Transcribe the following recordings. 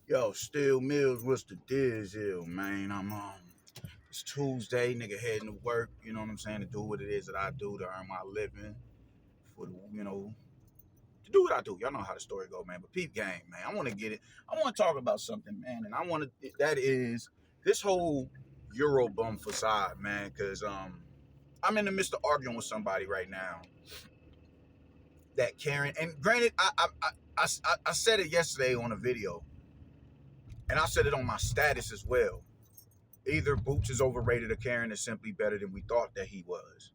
Yo, Still Mills, what's the deal, man? It's Tuesday, nigga heading to work, you know what I'm saying, to do what it is that I do to earn my living, for the, to do what I do. Y'all know how the story go, man. But peep game, man. I want to get it. I want to talk about something, man, and that is this whole Eurobum facade, man, because I'm in the midst of arguing with somebody right now that Karen, and granted, I said it yesterday on a video, and I said it on my status as well. Either Boots is overrated or Karen is simply better than we thought that he was.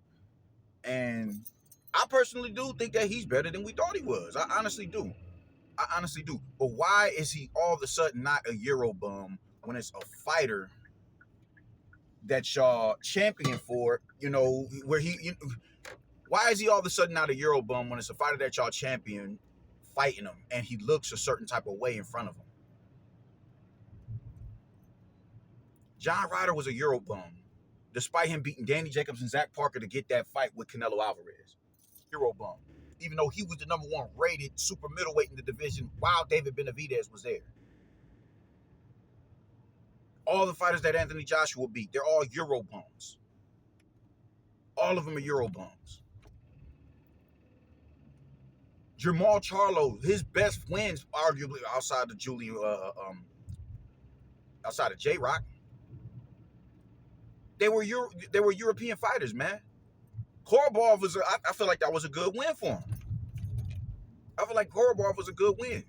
And I personally do think that he's better than we thought he was. I honestly do. I honestly do. But why is he all of a sudden not a Euro bum when it's a fighter that y'all champion for, where why is he all of a sudden not a Euro bum when it's a fighter that y'all champion fighting him and he looks a certain type of way in front of him? John Ryder was a Euro bum, despite him beating Danny Jacobs and Zach Parker to get that fight with Canelo Alvarez. Euro bum. Even though he was the number one rated super middleweight in the division while David Benavidez was there. All the fighters that Anthony Joshua beat, they're all Euro bums. All of them are Euro bums. Jamal Charlo, his best wins, arguably outside of outside of J-Rock, they were European fighters, man. Korobov I feel like that was a good win for him. I feel like Korobov was a good win.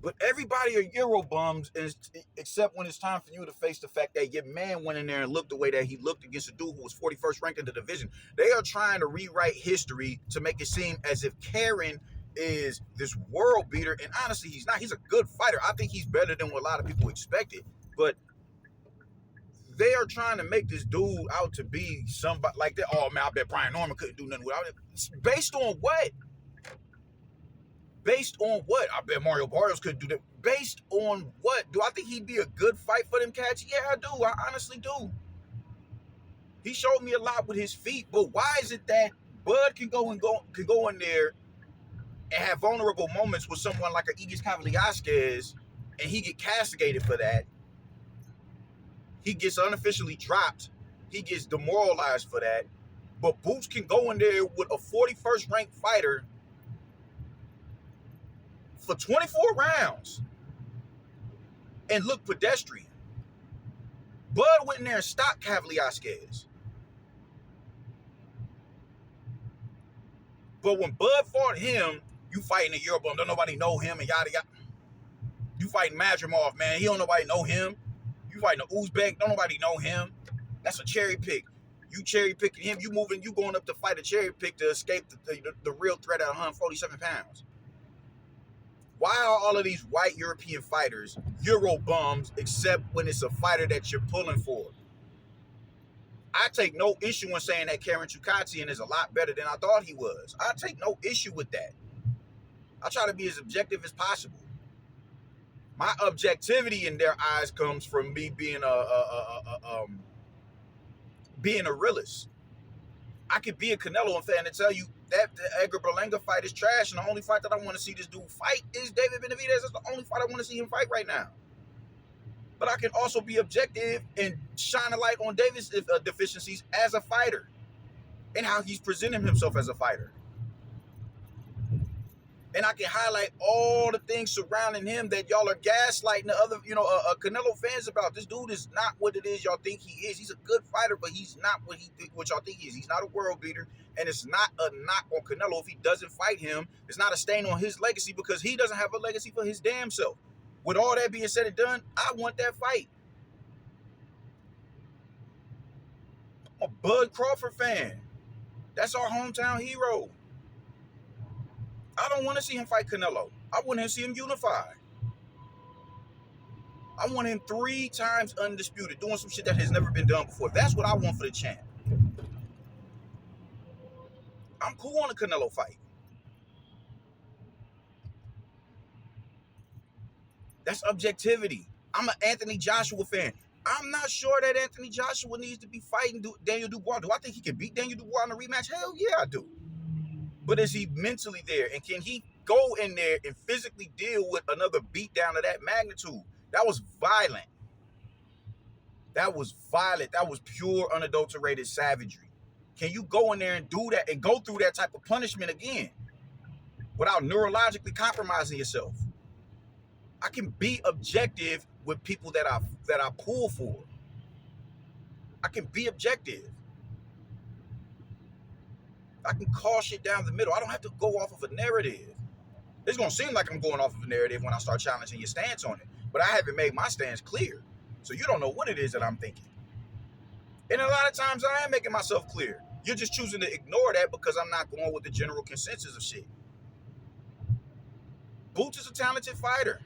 But everybody are Euro bums, except when it's time for you to face the fact that your man went in there and looked the way that he looked against a dude who was 41st ranked in the division. They are trying to rewrite history to make it seem as if Karen is this world beater, and honestly, he's not. He's a good fighter. I think he's better than what a lot of people expected. But they are trying to make this dude out to be somebody like that. Oh, man, I bet Brian Norman couldn't do nothing without it. Based on what? Based on what? I bet Mario Barrios could do that. Based on what? Do I think he'd be a good fight for them cats? Yeah, I do. I honestly do. He showed me a lot with his feet, but why is it that Bud can go in there and have vulnerable moments with someone like a Igis Cavaliasquez, and he get castigated for that? He gets unofficially dropped. He gets demoralized for that. But Boots can go in there with a 41st ranked fighter for 24 rounds and look pedestrian. Bud went in there and stopped Cavaliasquez. But when Bud fought him, you fighting a Eurobum, don't nobody know him, and yada yada. You fighting Madrimov, man, he don't nobody know him. You fighting the Uzbek, don't nobody know him. That's a cherry pick. You cherry picking him, you going up to fight a cherry pick to escape the real threat at 147 pounds. Why are all of these white European fighters Euro bums except when it's a fighter that you're pulling for? I take no issue in saying that Karen Chukatsian is a lot better than I thought he was. I take no issue with that. I try to be as objective as possible. My objectivity in their eyes comes from me being a realist. I could be a Canelo fan and tell you that the Edgar Berlanga fight is trash, and the only fight that I want to see this dude fight is David Benavidez. That's the only fight I want to see him fight right now. But I can also be objective and shine a light on David's deficiencies as a fighter and how he's presenting himself as a fighter. And I can highlight all the things surrounding him that y'all are gaslighting the other, Canelo fans about. This dude is not what it is y'all think he is. He's a good fighter, but he's not what y'all think he is. He's not a world beater, and it's not a knock on Canelo if he doesn't fight him. It's not a stain on his legacy because he doesn't have a legacy for his damn self. With all that being said and done, I want that fight. I'm a Bud Crawford fan. That's our hometown hero. I don't want to see him fight Canelo. I want to see him unified. I want him 3 times undisputed, doing some shit that has never been done before. That's what I want for the champ. I'm cool on a Canelo fight. That's objectivity. I'm an Anthony Joshua fan. I'm not sure that Anthony Joshua needs to be fighting Daniel Dubois. Do I think he can beat Daniel Dubois in a rematch? Hell yeah, I do. But is he mentally there? And can he go in there and physically deal with another beatdown of that magnitude? That was violent. That was violent. That was pure, unadulterated savagery. Can you go in there and do that and go through that type of punishment again without neurologically compromising yourself? I can be objective with people that I pull for. I can be objective. I can call shit down the middle. I don't have to go off of a narrative. It's gonna seem like I'm going off of a narrative when I start challenging your stance on it, but I haven't made my stance clear, so you don't know what it is that I'm thinking. And a lot of times I am making myself clear. You're just choosing to ignore that because I'm not going with the general consensus of shit. Boots is a talented fighter.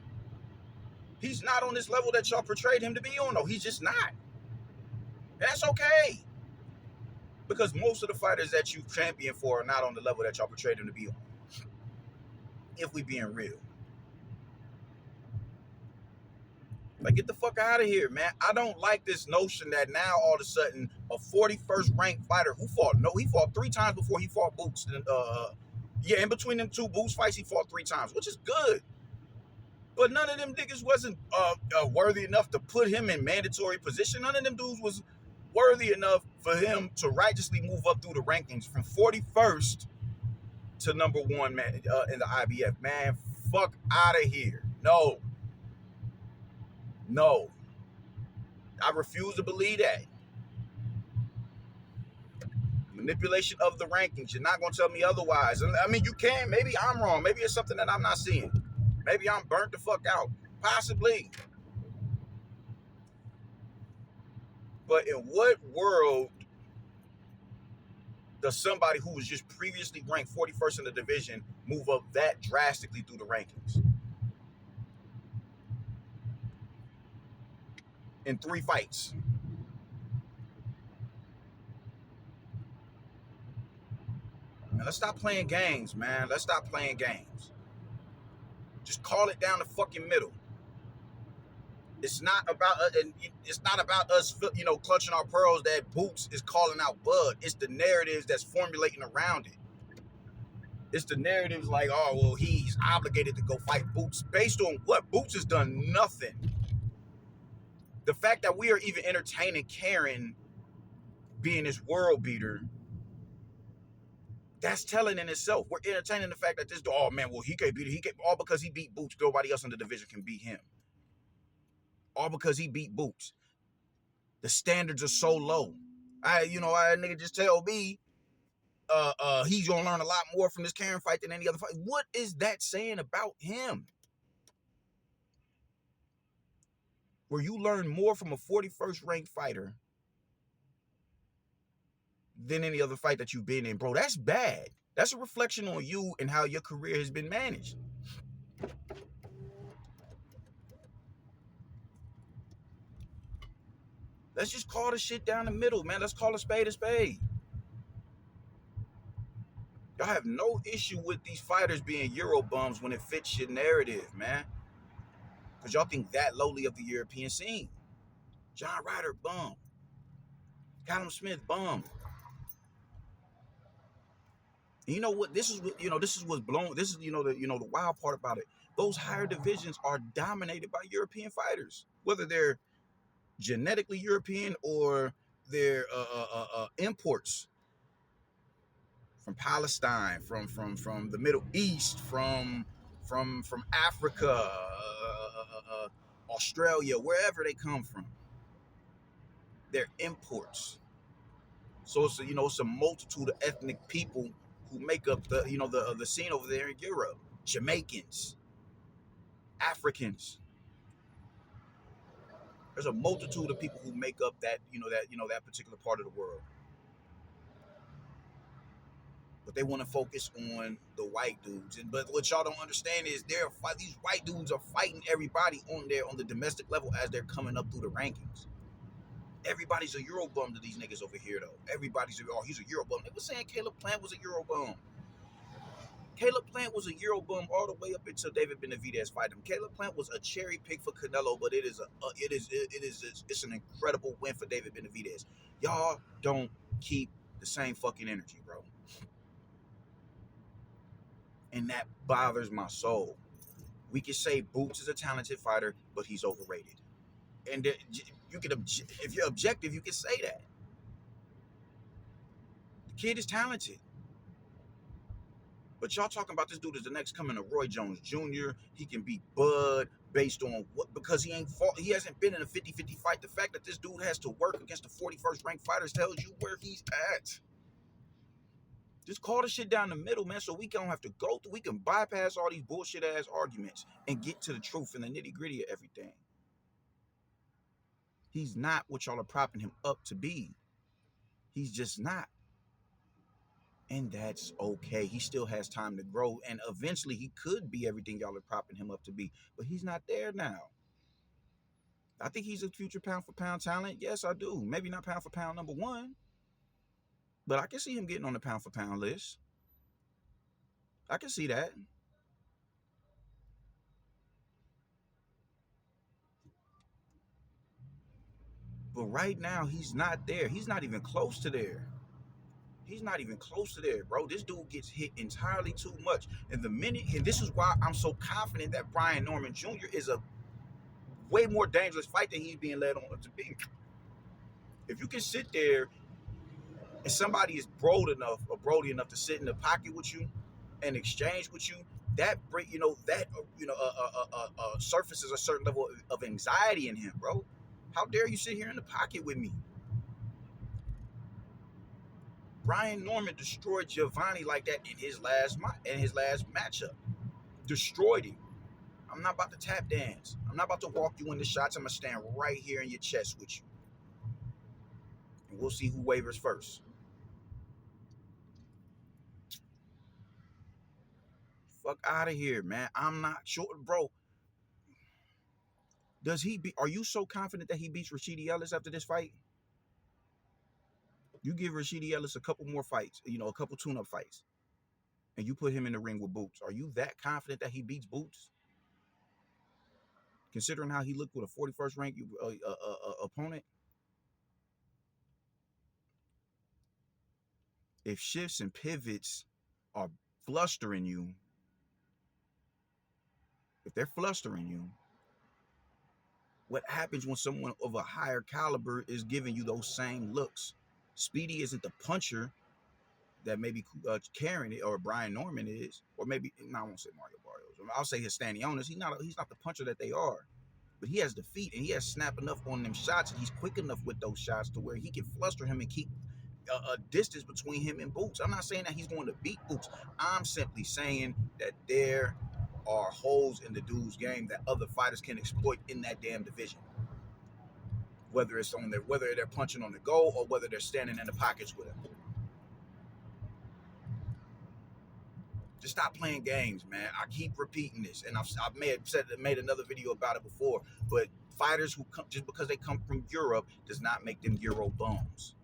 He's not on this level that y'all portrayed him to be on, though. He's just not. And that's okay. Because most of the fighters that you champion for are not on the level that y'all portrayed him to be on. If we being real. Like, get the fuck out of here, man. I don't like this notion that now all of a sudden a 41st ranked fighter he fought 3 times before he fought Boots. In between them 2 Boots fights, he fought 3 times, which is good. But none of them niggas wasn't worthy enough to put him in mandatory position. None of them dudes was worthy enough for him to righteously move up through the rankings from 41st to number 1, man, in the IBF. Man, fuck out of here. No. I refuse to believe that. Manipulation of the rankings. You're not going to tell me otherwise. I mean, you can. Maybe I'm wrong. Maybe it's something that I'm not seeing. Maybe I'm burnt the fuck out. Possibly. But in what world does somebody who was just previously ranked 41st in the division move up that drastically through the rankings? In 3 fights. Man, let's stop playing games, man. Let's stop playing games. Just call it down the fucking middle. It's not about us, clutching our pearls that Boots is calling out Bud. It's the narratives that's formulating around it. It's the narratives like, oh, well, he's obligated to go fight Boots. Based on what? Boots has done nothing. The fact that we are even entertaining Karen being this world beater, that's telling in itself. We're entertaining the fact that this, oh man, well, he can't beat it. All because he beat Boots. Nobody else in the division can beat him. All because he beat Boots. The standards are so low. I nigga just tell me he's gonna learn a lot more from this Karen fight than any other fight. What is that saying about him? Where you learn more from a 41st ranked fighter than any other fight that you've been in, bro. That's bad. That's a reflection on you and how your career has been managed. Let's just call the shit down the middle, man. Let's call a spade a spade. Y'all have no issue with these fighters being Euro bums when it fits your narrative, man. Because y'all think that lowly of the European scene. John Ryder, bum. Callum Smith, bum. And you know what? This is what's blown. This is the wild part about it. Those higher divisions are dominated by European fighters, whether they're genetically European or they're imports from Palestine, from the Middle East, from Africa, Australia, wherever they come from. They're imports. So it's a multitude of ethnic people who make up the scene over there in Europe. Jamaicans, Africans. There's a multitude of people who make up that particular part of the world. But they want to focus on the white dudes. But what y'all don't understand is these white dudes are fighting everybody on the domestic level as they're coming up through the rankings. Everybody's a Euro bum to these niggas over here, though. He's a Euro bum. They were saying Caleb Plant was a Euro bum. Caleb Plant was a Euro bum all the way up until David Benavidez fight him. Caleb Plant was a cherry pick for Canelo, but it's an incredible win for David Benavidez. Y'all don't keep the same fucking energy, bro. And that bothers my soul. We can say Boots is a talented fighter, but he's overrated. And you can, if you're objective, you can say that. The kid is talented. But y'all talking about this dude is the next coming of Roy Jones Jr. He can beat Bud based on what, because he ain't fought, he hasn't been in a 50-50 fight. The fact that this dude has to work against the 41st ranked fighters tells you where he's at. Just call the shit down the middle, man, so we don't have to go through, we can bypass all these bullshit ass arguments and get to the truth and the nitty gritty of everything. He's not what y'all are propping him up to be. He's just not. And that's okay. He still has time to grow. And eventually he could be everything y'all are propping him up to be. But he's not there now. I think he's a future pound for pound talent. Yes, I do. Maybe not pound for pound number one. But I can see him getting on the pound for pound list. I can see that. But right now, he's not there. He's not even close to there. He's not even close to there, bro. This dude gets hit entirely too much. And this is why I'm so confident that Brian Norman Jr. is a way more dangerous fight than he's being led on to be. If you can sit there and somebody is brody enough to sit in the pocket with you and exchange with you, that surfaces a certain level of anxiety in him, bro. How dare you sit here in the pocket with me? Brian Norman destroyed Giovanni like that in his last matchup. Destroyed him. I'm not about to tap dance. I'm not about to walk you in the shots. I'm going to stand right here in your chest with you. And we'll see who wavers first. Fuck out of here, man. I'm not sure, bro. Are you so confident that he beats Rashidi Ellis after this fight? You give Rashidi Ellis a couple more fights, a couple tune-up fights, and you put him in the ring with Boots. Are you that confident that he beats Boots? Considering how he looked with a 41st ranked opponent? If shifts and pivots are flustering you, if they're flustering you, what happens when someone of a higher caliber is giving you those same looks? Speedy isn't the puncher that maybe Karen or Brian Norman is, or maybe, no, I won't say Mario Barrios. I'll say his Stanionis. He's not the puncher that they are, but he has the feet and he has snap enough on them shots, and he's quick enough with those shots to where he can fluster him and keep a distance between him and Boots. I'm not saying that he's going to beat Boots. I'm simply saying that there are holes in the dude's game that other fighters can exploit in that damn division. Whether they're punching on the go or whether they're standing in the pockets with him. Just stop playing games, man. I keep repeating this, and I may have made another video about it before, but fighters who come, just because they come from Europe does not make them Euro bums.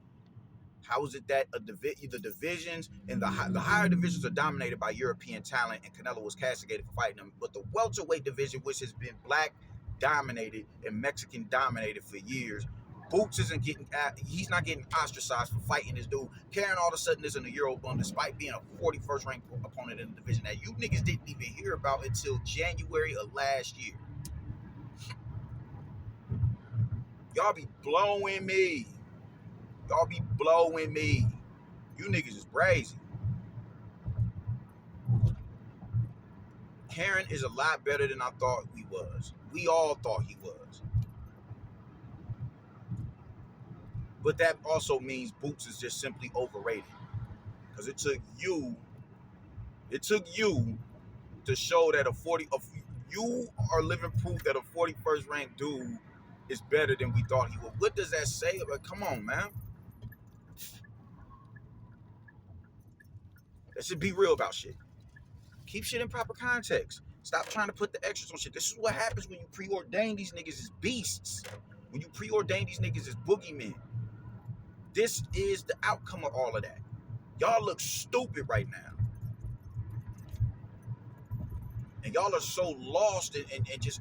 How is it that the divisions and the higher divisions are dominated by European talent, and Canelo was castigated for fighting them, but the welterweight division, which has been black dominated and Mexican dominated for years, Boots he's not getting ostracized for fighting this dude. Karen all of a sudden is in the Euro bum despite being a 41st ranked opponent in the division that you niggas didn't even hear about until January of last year. Y'all be blowing me. You niggas is brazy. Karen is a lot better than I thought he was. We all thought he was. But that also means Boots is just simply overrated. Because it took you to show that you are living proof that a 41st ranked dude is better than we thought he was. What does that say? Like, come on, man. Let's just be real about shit. Keep shit in proper context. Stop trying to put the extras on shit. This is what happens when you preordain these niggas as beasts. When you preordain these niggas as boogeymen. This is the outcome of all of that. Y'all look stupid right now. And y'all are so lost and just